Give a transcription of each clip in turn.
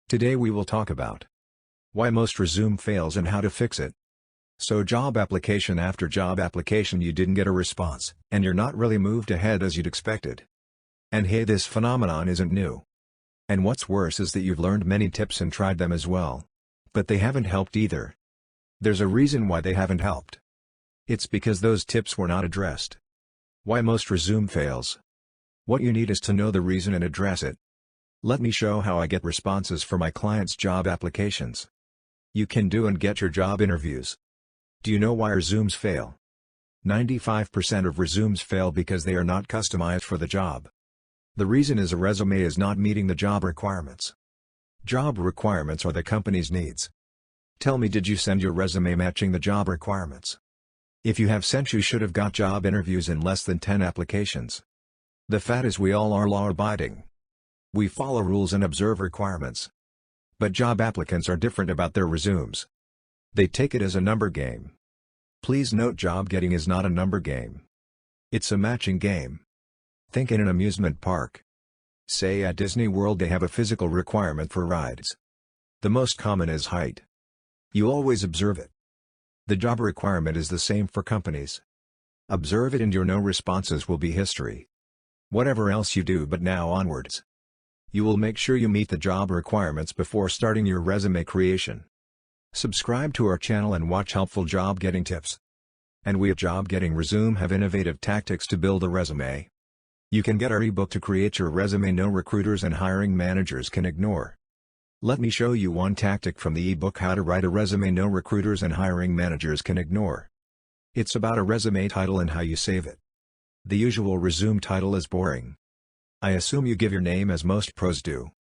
Today we will talk about why most resume fails and how to fix it. So job application after job application you didn't get a response, and you're not really moved ahead as you'd expected. And hey, this phenomenon isn't new. And what's worse is that you've learned many tips and tried them as well. But they haven't helped either. There's a reason why they haven't helped. It's because those tips were not addressed. Why most resume fails. What you need is to know the reason and address it. Let me show how I get responses for my clients' job applications. You can do and get your job interviews. Do you know why resumes fail? 95% of resumes fail because they are not customized for the job. The reason is a resume is not meeting the job requirements. Job requirements are the company's needs. Tell me, did you send your resume matching the job requirements? If you have sent, you should have got job interviews in less than 10 applications. The fact is we all are law-abiding. We follow rules and observe requirements. But job applicants are different about their resumes. They take it as a number game. Please note, job getting is not a number game. It's a matching game. Think in an amusement park. Say at Disney World they have a physical requirement for rides. The most common is height. You always observe it. The job requirement is the same for companies. Observe it and your no responses will be history. Whatever else you do, but now onwards, you will make sure you meet the job requirements before starting your resume creation. Subscribe to our channel and watch helpful job getting tips. And we at Job Getting Resume have innovative tactics to build a resume. You can get our ebook to create your resume no recruiters and hiring managers can ignore. Let me show you one tactic from the ebook, How to Write a Resume No Recruiters and Hiring Managers Can Ignore. It's about a resume title and how you save it. The usual resume title is boring. I assume you give your name as most pros do.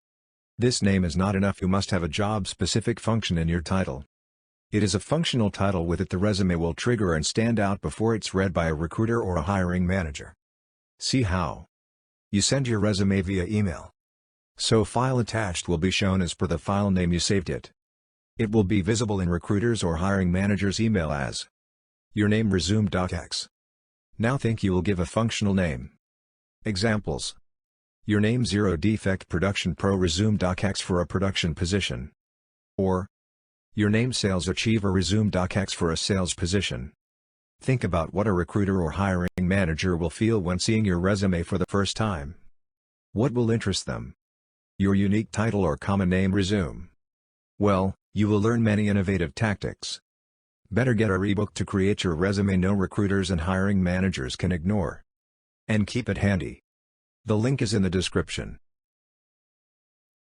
This name is not enough, you must have a job-specific function in your title. It is a functional title. With it the resume will trigger and stand out before it's read by a recruiter or a hiring manager. See how? You send your resume via email. So file attached will be shown as per the file name you saved it. It will be visible in recruiters or hiring managers' email as your name resume.x. Now think you will give a functional name. Examples. Your name Zero Defect Production Pro resume.x for a production position. Or your name Sales Achiever resume.x for a sales position. Think about what a recruiter or hiring manager will feel when seeing your resume for the first time. What will interest them? Your unique title or common name resume? Well, you will learn many innovative tactics. Better get our ebook to create your resume no recruiters and hiring managers can ignore. And keep it handy. The link is in the description.